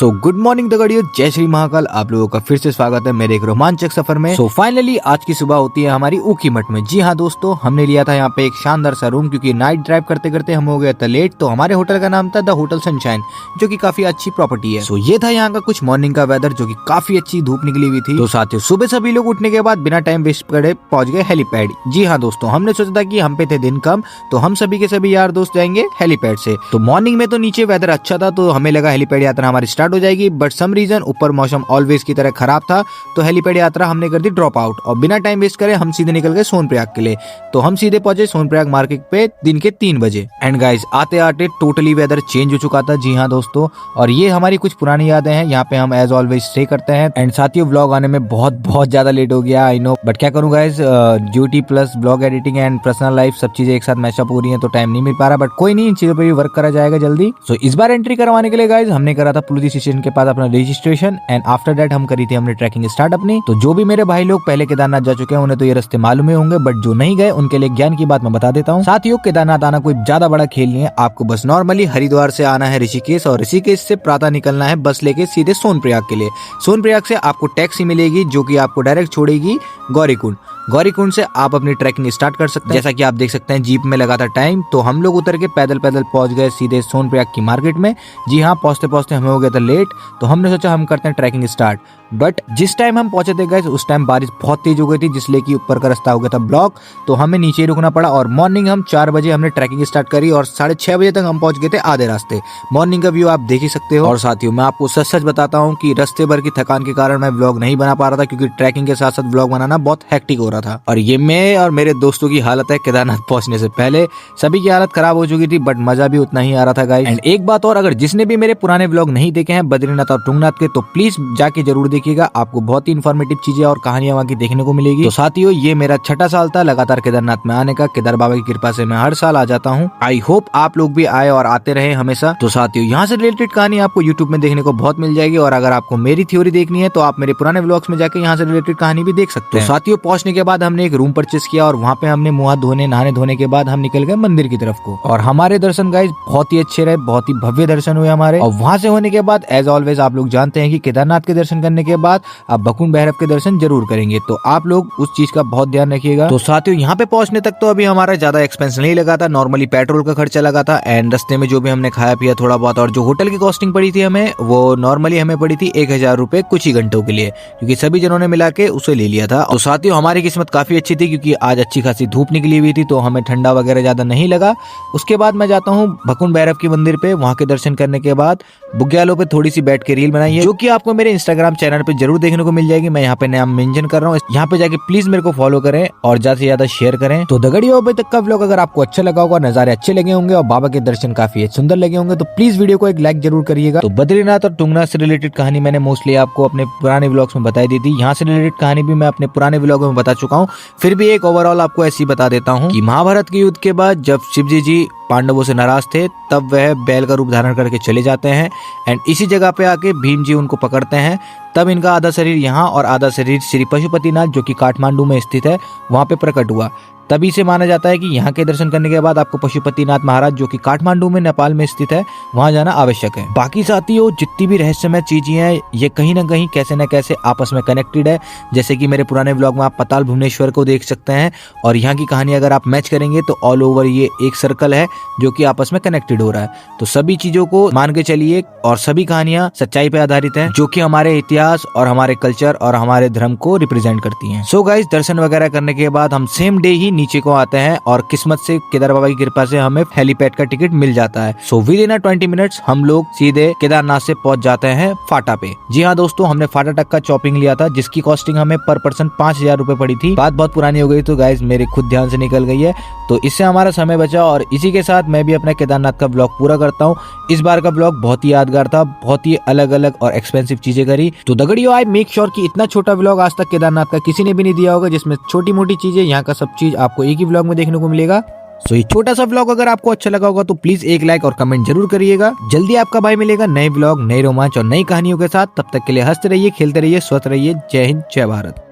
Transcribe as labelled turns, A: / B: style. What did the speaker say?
A: So good morning दगड़ियों, जय श्री महाकाल। आप लोगों का फिर से स्वागत है मेरे एक रोमांचक सफर में। सो फाइनली आज की सुबह होती है हमारी ऊखीमठ में। जी हाँ दोस्तों, हमने लिया था यहाँ पे एक शानदार सा रूम, क्योंकि नाइट ड्राइव करते करते हम हो गए थे लेट। तो हमारे होटल का नाम था द होटल सनशाइन, जो कि काफी अच्छी प्रॉपर्टी है। सो ये था यहाँ का कुछ मॉर्निंग का वेदर, जो कि काफी अच्छी धूप निकली हुई थी। तो साथियों, सुबह सभी लोग उठने के बाद बिना टाइम वेस्ट करे पहुंच गए हेलीपैड। जी हाँ दोस्तों, हमने सोचा था कि हम पे थे दिन कम, तो हम सभी के सभी यार दोस्त जाएंगे हेलीपैड से। तो मॉर्निंग में तो नीचे वेदर अच्छा था, तो हमें लगा हेलीपैड यात्रा हमारी स्टार्ट हो जाएगी, बट सम रीजन ऊपर मौसम ऑलवेज की तरह खराब था, तो हेलीपैड यात्रा हमने कर दी ड्रॉप आउट। और बिना टाइम वेस्ट करे हम सीधे निकल गए सोनप्रयाग के लिए। तो हम सीधे पहुंचे सोनप्रयाग मार्केट पे दिन के 3 बजे। एंड गाइस, आते आते टोटली वेदर चेंज हो चुका था। जी हाँ दोस्तों, और ये हमारी कुछ पुरानी यादें हैं। यहाँ पे हम एज ऑलवेज स्टे करते हैं। एंड साथियों, व्लॉग आने में बहुत ज्यादा लेट हो गया, आई नो, बट क्या करूँ guys, duty plus blog editing and personal life सब चीजें एक साथ मैशअप हो रही है, तो टाइम नहीं मिल पा रहा। बट कोई नहीं, इन चीजों पर भी वर्क करा जाएगा जल्दी। सो इस बार एंट्री करवाने के लिए गाइस हमने करा था पुलिस स्टेशन के पास अपना रजिस्ट्रेशन। एंड आफ्टर दैट हम करी थी हमने ट्रैकिंग स्टार्ट अपनी। तो जो भी मेरे भाई लोग पहले केदारनाथ जा चुके हैं उन्हें तो ये रास्ते मालूम ही होंगे, बट जो नहीं गए उनके लिए ज्ञान की बात मैं बता देता हूँ। साथियों, केदारनाथ आना कोई ज्यादा बड़ा खेल नहीं है। आपको बस नॉर्मली हरिद्वार से आना है ऋषिकेश, और ऋषिकेश से प्रातः निकलना है बस लेके सीधे सोनप्रयाग के लिए। सोनप्रयाग से आपको टैक्सी मिलेगी जो कि आपको डायरेक्ट छोड़ेगी गौरीकुंड। गौरीकुंड से आप अपनी ट्रैकिंग स्टार्ट कर सकते हैं। जैसा कि आप देख सकते हैं जीप में लगा था टाइम, तो हम लोग उतर के पैदल पहुंच गए सीधे सोनप्रयाग की मार्केट में। जी हाँ, पहुंचते पहुंचते हमें हो गया था लेट, तो हमने सोचा हम करते हैं ट्रैकिंग स्टार्ट। बट जिस टाइम हम पहुंचे थे गाइस, उस टाइम बारिश बहुत तेज हो गई थी, जिसलिए कि ऊपर का रास्ता हो गया था ब्लॉक, तो हमें नीचे ही रुकना पड़ा। और मॉर्निंग हम 4 बजे हमने ट्रैकिंग स्टार्ट करी, और 6:30 बजे तक हम पहुंच गए थे आधे रास्ते। मॉर्निंग का व्यू आप देख ही सकते हो। और साथियों, मैं आपको सच बताता हूँ कि रास्ते भर की थकान के कारण मैं व्लॉग नहीं बना पा रहा था, क्योंकि ट्रैकिंग के साथ साथ व्लॉग बनाना बहुत हेक्टिक हो रहा था। और ये मैं और मेरे दोस्तों की हालत है केदारनाथ पहुंचने से पहले, सभी की हालत खराब हो चुकी थी, बट मजा भी उतना ही आ रहा था गाइस। एंड एक बात और, अगर जिसने भी मेरे पुराने व्लॉग नहीं देखे हैं बद्रीनाथ और तुंगनाथ के, तो प्लीज जाके जरूर देखिएगा। आपको बहुत ही इन्फॉर्मेटिव चीजें और कहानियां वहां की देखने को मिलेगी। तो साथियों, ये मेरा 6ठा साल था लगातार केदारनाथ में आने का। केदार बाबा की कृपा से मैं हर साल आ जाता हूँ। आई होप आप लोग भी आए और आते रहे हमेशा। तो साथियों, यहाँ से रिलेटेड कहानी आपको यूट्यूब में देखने को बहुत मिल जाएगी, और अगर आपको मेरी थ्योरी देखनी है तो आप मेरे पुराने व्लॉग्स में जाके यहाँ से रिलेटेड कहानी भी देख सकते हैं। तो साथियों, पहुंचने के बाद हमने एक रूम परचेस किया, और वहाँ पे हमने मुंह हाथ धोने नहाने धोने के बाद हम निकल गए मंदिर की तरफ को। और हमारे दर्शन गाइस बहुत ही अच्छे रहे, बहुत ही भव्य दर्शन हुए हमारे। और वहां से होने के बाद एज ऑलवेज आप लोग जानते हैं कि केदारनाथ के दर्शन करने के बाद आप भकुंड भैरव के दर्शन जरूर करेंगे, तो आप लोग उस चीज का बहुत ध्यान रखिएगा। तो साथियों, यहाँ पे पहुंचने तक तो अभी हमारा ज्यादा एक्सपेंस नहीं लगा था, नॉर्मली पेट्रोल का खर्चा लगा था, एंड रस्ते में जो भी हमने खाया पिया थोड़ा बहुत, और जो होटल की कॉस्टिंग पड़ी थी हमें, वो नॉर्मली हमें पड़ी थी 1000 रुपए कुछ ही घंटों के लिए, क्योंकि सभी जनों ने मिला के उसे ले लिया था। तो साथियों, हमारी किस्मत काफी अच्छी थी, क्योंकि आज अच्छी खासी धूप निकली हुई थी, तो हमें ठंडा वगैरह ज्यादा नहीं लगा। उसके बाद मैं जाता हूँ भकुंड भैरव की मंदिर पे। वहां के दर्शन करने के बाद बुग्यालों पे थोड़ी सी बैठ के रील बनाई है, जो कि आपको मेरे इंस्टाग्राम चैनल पे जरूर देखने को मिल जाएगी। मैं यहाँ पे नाम मेंशन कर रहा हूँ, यहाँ पे जाके प्लीज मेरे को फॉलो करें और ज्यादा से ज्यादा शेयर करें। तो दगड़ियों, अभी तक का व्लॉग अगर आपको अच्छा लगा होगा, नजारे अच्छे लगे होंगे और बाबा के दर्शन काफी सुंदर लगे होंगे, तो प्लीज वीडियो को एक लाइक जरूर करिएगा। तो बद्रीनाथ और तुंगनाथ से रिलेटेड कहानी मैंने मोस्टली आपको अपने पुराने व्लॉग्स में बताई दी थी। यहाँ से रिलेटेड कहानी भी मैं अपने पुराने व्लॉग में बता चुका हूँ। फिर भी एक ओवरऑल आपको ऐसी बता देता हूँ कि महाभारत के युद्ध के बाद जब शिवजी जी पांडवों से नाराज थे, तब वह बैल का रूप धारण करके चले जाते हैं। एंड इसी जगह पे आके भीम जी उनको पकड़ते हैं। तब इनका आधा शरीर यहाँ और आधा शरीर श्री पशुपतिनाथ, जो कि काठमांडू में स्थित है, वहां पे प्रकट हुआ। तभी से माना जाता है कि यहाँ के दर्शन करने के बाद आपको पशुपतिनाथ महाराज, जो कि काठमांडू में नेपाल में स्थित है, वहां जाना आवश्यक है। बाकी साथियों, जितनी भी रहस्यमय चीजें हैं, ये कहीं ना कहीं कैसे न कैसे आपस में कनेक्टेड है। जैसे कि मेरे पुराने व्लॉग में आप पाताल भुवनेश्वर को देख सकते हैं, और यहाँ की कहानी अगर आप मैच करेंगे तो ऑल ओवर ये एक सर्कल है जो कि आपस में कनेक्टेड हो रहा है। तो सभी चीजों को मान के चलिए, और सभी कहानियां सच्चाई पे आधारित हैं, जो कि हमारे इतिहास और हमारे कल्चर और हमारे धर्म को रिप्रेजेंट करती हैं। सो गाइस, दर्शन वगैरह करने के बाद हम सेम डे ही नीचे को आते हैं, और किस्मत से केदार बाबा की कृपा से हमें हेलीपैड का टिकट मिल जाता है। सो विद इन 20 मिनट्स हम लोग सीधे केदारनाथ से पहुंच जाते हैं फाटा पे। जी हाँ दोस्तों, हमने फाटा तक का चॉपिंग लिया था, जिसकी कॉस्टिंग हमें पर पर्सन 5000 रुपए पड़ी थी। बात बहुत पुरानी हो गई, तो गाइस मेरे खुद ध्यान से निकल गई है, तो इससे हमारा समय बचा। और इसी के साथ मैं भी अपना केदारनाथ का ब्लॉग पूरा करता हूँ। इस बार का ब्लॉग बहुत ही यादगार था, बहुत ही अलग अलग और एक्सपेंसिव चीजें करी। तो दगड़ियों, आई मेक श्योर कि इतना छोटा व्लॉग आज तक केदारनाथ का किसी ने भी नहीं दिया होगा, जिसमें छोटी मोटी चीजें, यहाँ का सब चीज आपको एक ही व्लॉग में देखने को मिलेगा। सो ये छोटा सा व्लॉग अगर आपको अच्छा लगा होगा तो प्लीज एक लाइक और कमेंट जरूर करिएगा। जल्दी आपका भाई मिलेगा नए व्लॉग, नए रोमांच और नई कहानियों के साथ। तब तक के लिए हंसते रहिए, खेलते रहिए, स्वस्थ रहिए। जय हिंद, जय भारत।